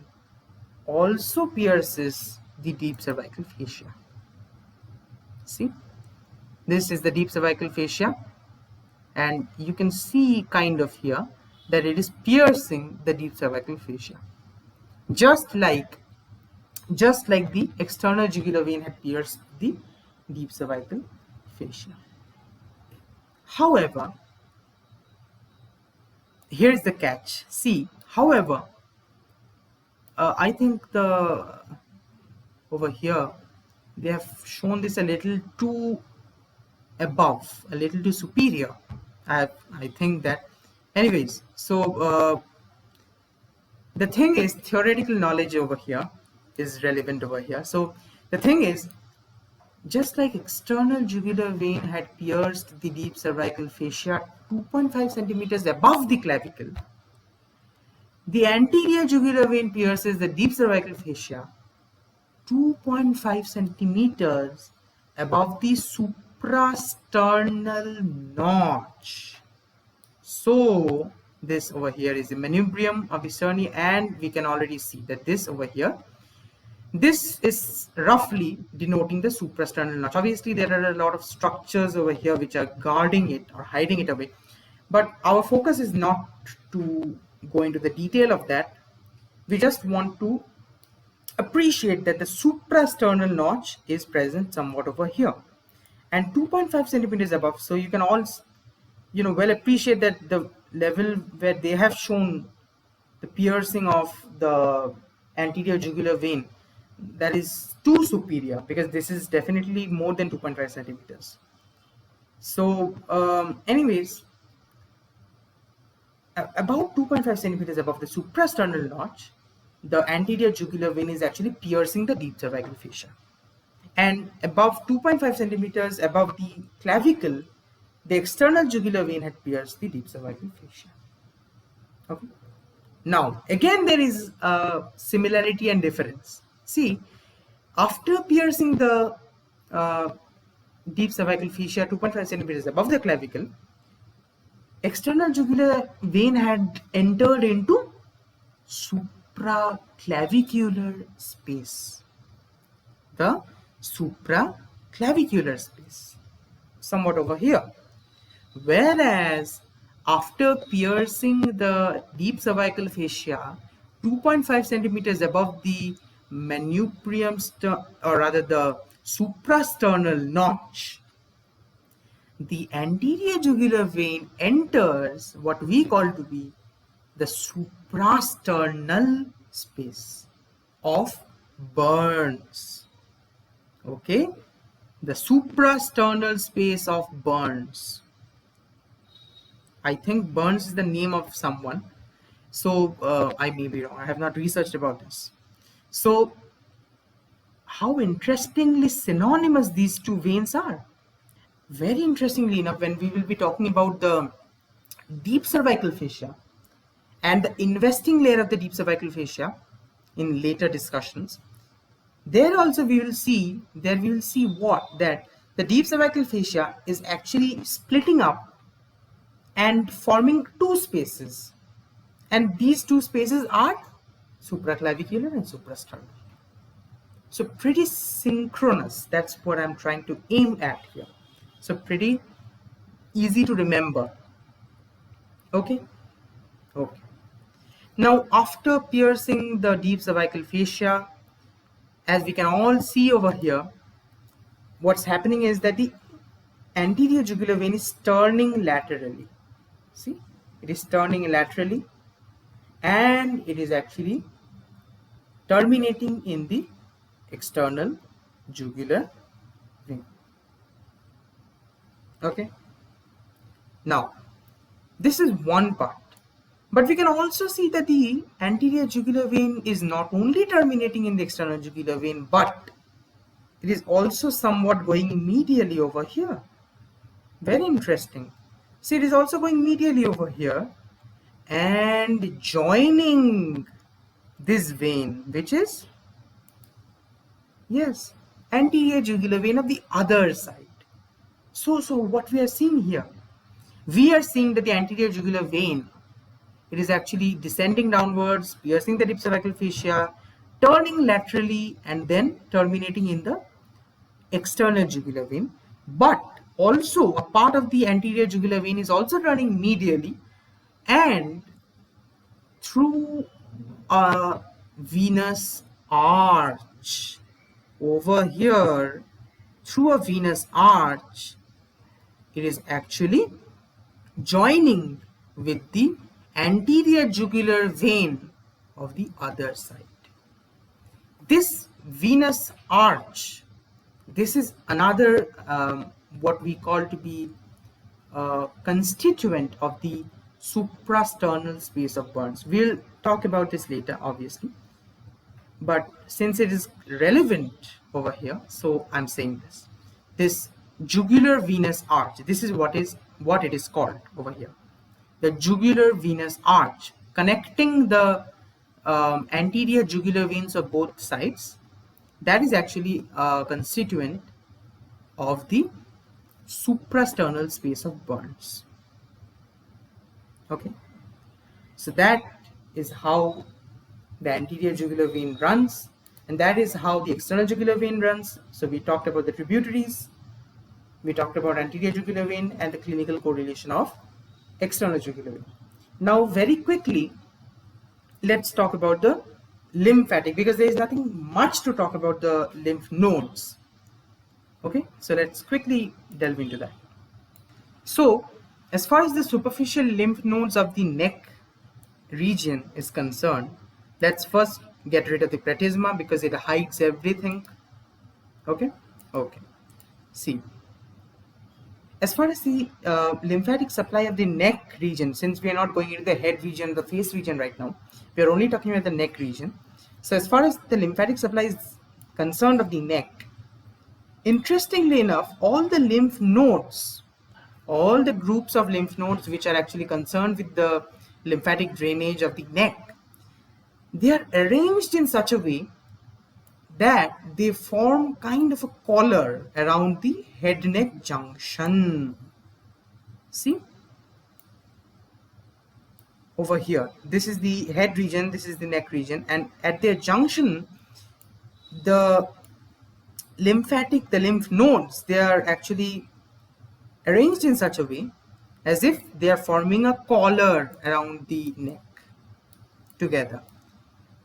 also pierces the deep cervical fascia. See, this is the deep cervical fascia, and you can see kind of here that it is piercing the deep cervical fascia, just like the external jugular vein had pierced the deep cervical fascia. However, here's the catch. See, however, I think over here they have shown this a little too above, a little too superior. I think that. Anyways, so the thing is, theoretical knowledge over here is relevant over here. So the thing is, just like external jugular vein had pierced the deep cervical fascia 2.5 centimeters above the clavicle, the anterior jugular vein pierces the deep cervical fascia 2.5 centimeters above the suprasternal notch. So this over here is the manubrium of the sternum, and we can already see that this over here, this is roughly denoting the suprasternal notch. Obviously, there are a lot of structures over here which are guarding it or hiding it away, but our focus is not to go into the detail of that. We just want to appreciate that the suprasternal notch is present somewhat over here and 2.5 centimeters above. So you can also, well appreciate that the level where they have shown the piercing of the anterior jugular vein, that is too superior, because this is definitely more than 2.5 centimeters. So anyways, about 2.5 centimeters above the suprasternal notch, the anterior jugular vein is actually piercing the deep cervical fascia, and above 2.5 centimeters above the clavicle, the external jugular vein had pierced the deep cervical fascia. Okay. Now, again, there is a similarity and difference. See, after piercing the deep cervical fascia 2.5 centimeters above the clavicle, external jugular vein had entered into supraclavicular space. The supraclavicular space, somewhat over here. Whereas after piercing the deep cervical fascia 2.5 centimeters above the manubrium, or rather the suprasternal notch, the anterior jugular vein enters what we call to be the suprasternal space of Burns. Okay, the suprasternal space of Burns. I think Burns is the name of someone, so I may be wrong. I have not researched about this. So, how interestingly synonymous these two veins are. Very interestingly enough, when we will be talking about the deep cervical fascia and the investing layer of the deep cervical fascia in later discussions, there also we will see what, that the deep cervical fascia is actually splitting up and forming two spaces, and these two spaces are supraclavicular and suprasternal. So pretty synchronous. That's what I'm trying to aim at here. So pretty easy to remember. Okay. Now, after piercing the deep cervical fascia, as we can all see over here, what's happening is that the anterior jugular vein is turning laterally. See, it is turning laterally, and it is actually terminating in the external jugular vein. Okay. Now, this is one part. But we can also see that the anterior jugular vein is not only terminating in the external jugular vein, but it is also somewhat going medially over here. Very interesting. See, it is also going medially over here and joining this vein, which is, yes, anterior jugular vein of the other side. So what we are seeing here, we are seeing that the anterior jugular vein, it is actually descending downwards, piercing the deep cervical fascia, turning laterally, and then terminating in the external jugular vein. But also a part of the anterior jugular vein is also turning medially and through a venous arch over here, through a venous arch, it is actually joining with the anterior jugular vein of the other side. This venous arch, this is another what we call to be constituent of the suprasternal space of Burns. We'll talk about this later, obviously, but since it is relevant over here, so I'm saying this jugular venous arch, this is what it is called over here, the jugular venous arch, connecting the anterior jugular veins of both sides. That is actually a constituent of the suprasternal space of Burns. Okay, so that is how the anterior jugular vein runs, and that is how the external jugular vein runs. So we talked about the tributaries, we talked about anterior jugular vein and the clinical correlation of external jugular vein. Now very quickly, let's talk about the lymphatic, because there is nothing much to talk about the lymph nodes. Okay, so let's quickly delve into that. So as far as the superficial lymph nodes of the neck region is concerned, let's first get rid of the platysma because it hides everything. Okay. See, as far as the lymphatic supply of the neck region, since we are not going into the head region, the face region right now, we are only talking about the neck region. So as far as the lymphatic supply is concerned of the neck, interestingly enough, all the lymph nodes, all the groups of lymph nodes which are actually concerned with the lymphatic drainage of the neck, they are arranged in such a way that they form kind of a collar around the head-neck junction. See, over here, this is the head region, this is the neck region, and at their junction, the lymph nodes, they are actually arranged in such a way as if they are forming a collar around the neck together.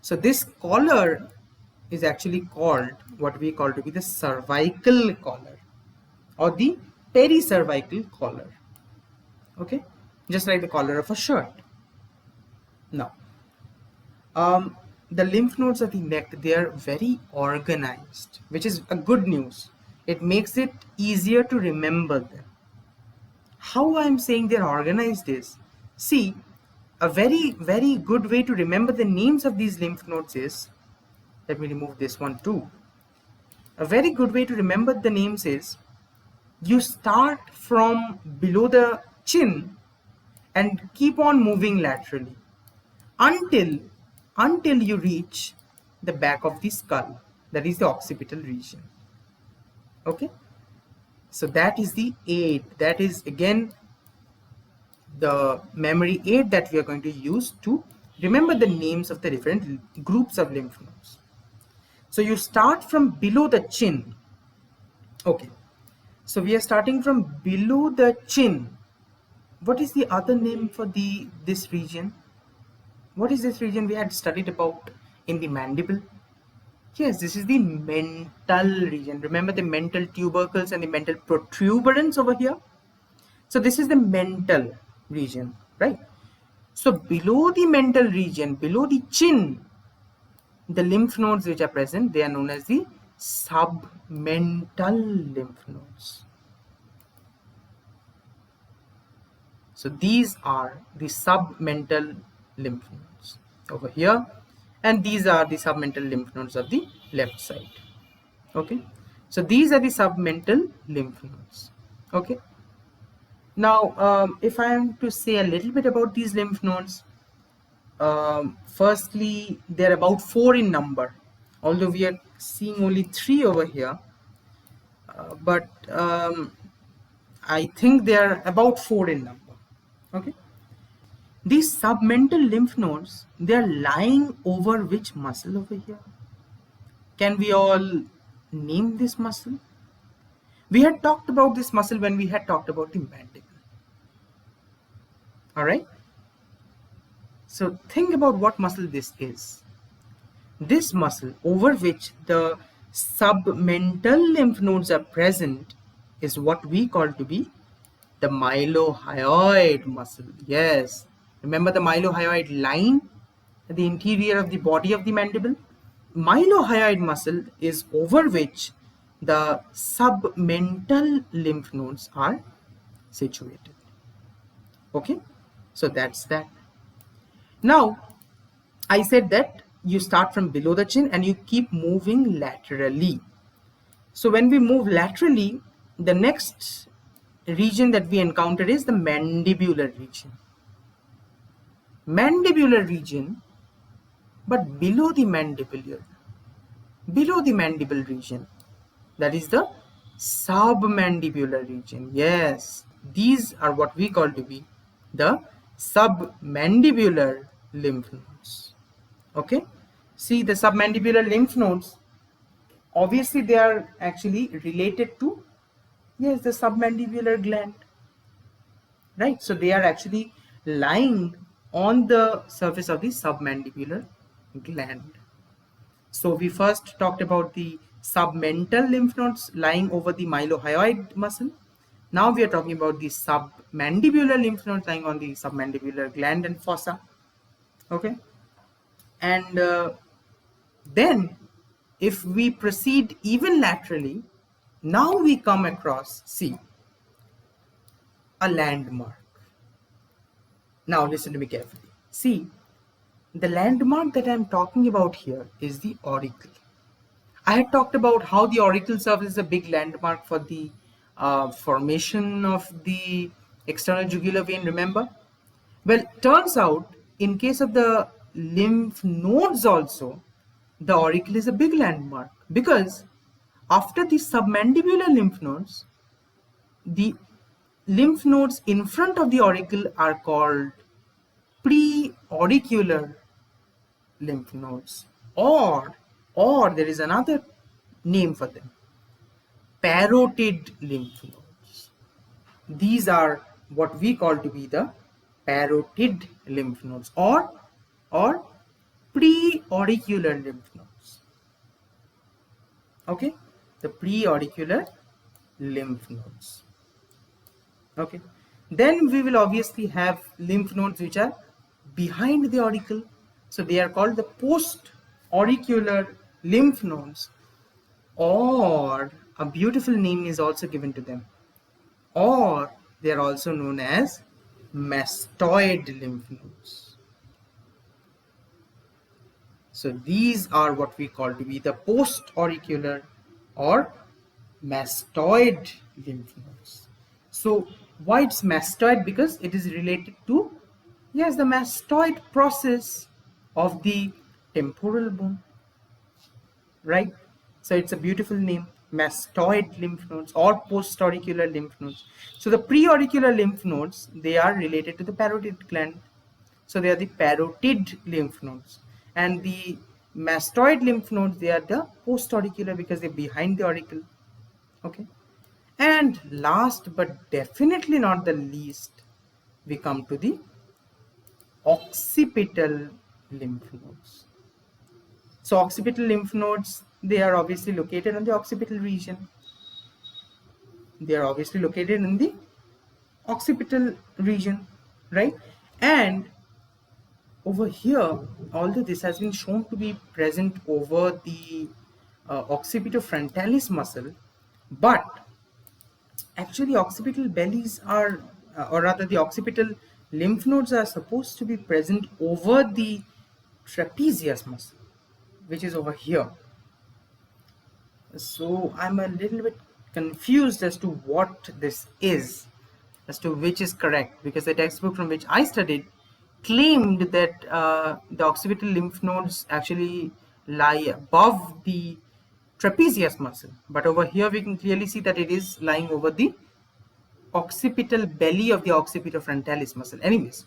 So this collar is actually called what we call to be the cervical collar or the pericervical collar. Okay, just like the collar of a shirt. Now, the lymph nodes of the neck, they are very organized, which is a good news. It makes it easier to remember them. How I'm saying they're organized is, see, a very good way to remember the names of these lymph nodes is, let me remove this one too. A very good way to remember the names is, you start from below the chin and keep on moving laterally until you reach the back of the skull, that is the occipital region. Okay, so that is the aid, that is again the memory aid that we are going to use to remember the names of the different groups of lymph nodes. So you start from below the chin. Okay, so we are starting from below the chin. What is the other name for this region? What is this region we had studied about in the mandible? Yes, this is the mental region. Remember the mental tubercles and the mental protuberance over here? So this is the mental region, right? So below the mental region, below the chin, the lymph nodes which are present, they are known as the submental lymph nodes. So these are the submental lymph nodes over here, and these are the submental lymph nodes of the left side. Okay, so these are the submental lymph nodes. Okay, now if I am to say a little bit about these lymph nodes, firstly, they're about 4 in number, although we are seeing only 3 over here, but I think they are about 4 in number. Okay, these submental lymph nodes, they are lying over which muscle over here? Can we all name this muscle? We had talked about this muscle when we had talked about the mandible. All right, so think about what muscle this is. This muscle over which the submental lymph nodes are present is what we call to be the mylohyoid muscle. Yes, remember the mylohyoid line at the interior of the body of the mandible? Mylohyoid muscle is over which the submental lymph nodes are situated. Okay, so that's that. Now, I said that you start from below the chin and you keep moving laterally. So when we move laterally, the next region that we encounter is the mandibular region. Mandibular region, but below the mandible region, that is the submandibular region. Yes, these are what we call to be the submandibular lymph nodes. Okay, see the submandibular lymph nodes, obviously they are actually related to, yes, the submandibular gland, right? So they are actually lying on the surface of the submandibular gland. So we first talked about the submental lymph nodes lying over the mylohyoid muscle. Now we are talking about the submandibular lymph nodes lying on the submandibular gland and fossa. Okay, and then if we proceed even laterally, now we come across, see, a landmark. Now listen to me carefully. See, the landmark that I'm talking about here is the auricle. I had talked about how the auricle serves as a big landmark for the formation of the external jugular vein, remember? Well, turns out in case of the lymph nodes also, the auricle is a big landmark, because after the submandibular lymph nodes, the lymph nodes in front of the auricle are called pre-auricular lymph nodes, or there is another name for them, parotid lymph nodes. These are what we call to be the parotid lymph nodes or pre-auricular lymph nodes. Okay, the preauricular lymph nodes. Okay, then we will obviously have lymph nodes which are behind the auricle, so they are called the post auricular lymph nodes, or a beautiful name is also given to them, or they are also known as mastoid lymph nodes. So these are what we call to be the post auricular or mastoid lymph nodes. So why it's mastoid? Because it is related to, yes, the mastoid process of the temporal bone, right? So it's a beautiful name, mastoid lymph nodes or post-auricular lymph nodes. So the pre-auricular lymph nodes, they are related to the parotid gland. So they are the parotid lymph nodes. And the mastoid lymph nodes, they are the post-auricular because they're behind the auricle. Okay. And last but definitely not the least, we come to the occipital lymph nodes. So occipital lymph nodes, they are obviously located in the occipital region. They are obviously located in the occipital region, right? And over here, although this has been shown to be present over the occipitofrontalis muscle, but actually occipital bellies are, or rather the occipital lymph nodes are supposed to be present over the trapezius muscle, which is over here. So I'm a little bit confused as to what this is, as to which is correct, because the textbook from which I studied claimed that the occipital lymph nodes actually lie above the trapezius muscle, but over here we can clearly see that it is lying over the occipital belly of the occipitofrontalis muscle. Anyways,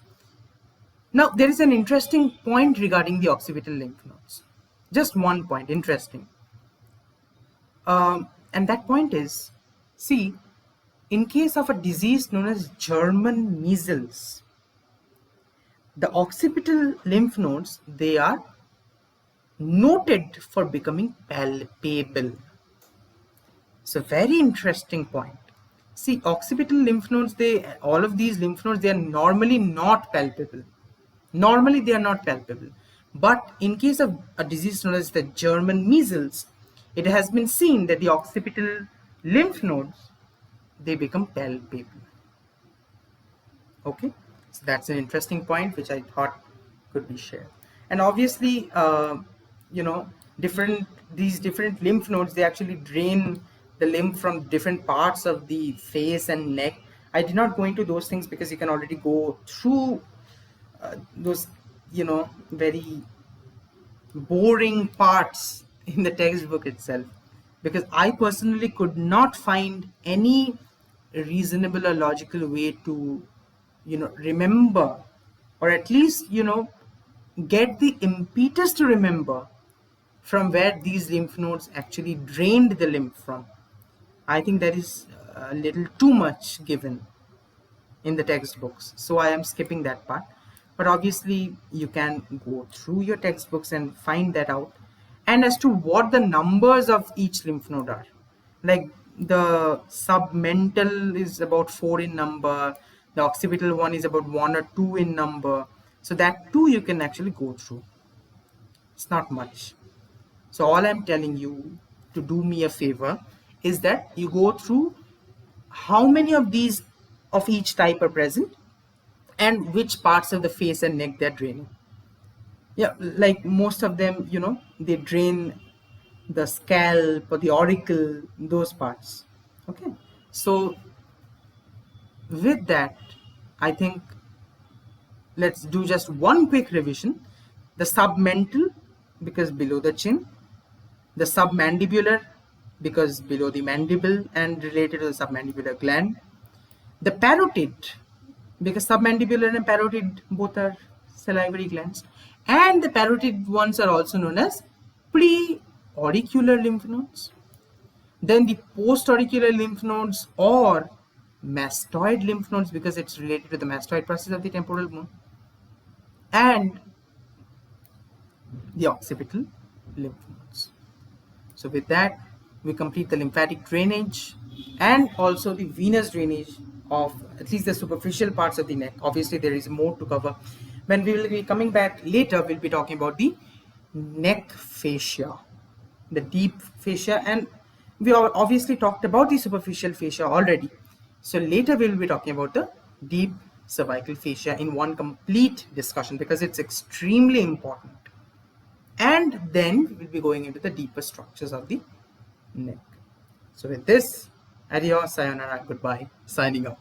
now there is an interesting point regarding the occipital lymph nodes. Just one point, interesting. And that point is, see, in case of a disease known as German measles, the occipital lymph nodes, they are noted for becoming palpable. So very interesting point. See, occipital lymph nodes, all of these lymph nodes, they are normally not palpable. Normally they are not palpable. But in case of a disease known as the German measles, it has been seen that the occipital lymph nodes, they become palpable. Okay, so that's an interesting point which I thought could be shared. And obviously, you know, these different lymph nodes, they actually drain the lymph from different parts of the face and neck. I did not go into those things because you can already go through those, you know, very boring parts in the textbook itself, because I personally could not find any reasonable or logical way to, you know, remember, or at least, you know, get the impetus to remember from where these lymph nodes actually drained the lymph from. I think that is a little too much given in the textbooks, so I am skipping that part. But obviously you can go through your textbooks and find that out. And as to what the numbers of each lymph node are, like the submental is about 4 in number, the occipital one is about 1 or 2 in number, so that too you can actually go through. It's not much. So all I'm telling you to do me a favor is that you go through how many of these of each type are present and which parts of the face and neck they're draining. Yeah, like most of them, you know, they drain the scalp or the auricle, those parts. Okay, so with that, I think let's do just one quick revision. The submental, because below the chin, the submandibular, because below the mandible and related to the submandibular gland, the parotid, because submandibular and parotid both are salivary glands, and the parotid ones are also known as pre-auricular lymph nodes. Then the post-auricular lymph nodes or mastoid lymph nodes, because it's related to the mastoid process of the temporal bone, and the occipital lymph nodes. So with that, we complete the lymphatic drainage and also the venous drainage of at least the superficial parts of the neck. Obviously, there is more to cover. When we will be coming back later, we'll be talking about the neck fascia, the deep fascia, and we obviously talked about the superficial fascia already. So later we will be talking about the deep cervical fascia in one complete discussion because it's extremely important. And then we will be going into the deeper structures of the neck. So with this, adios, sayonara, goodbye, signing out.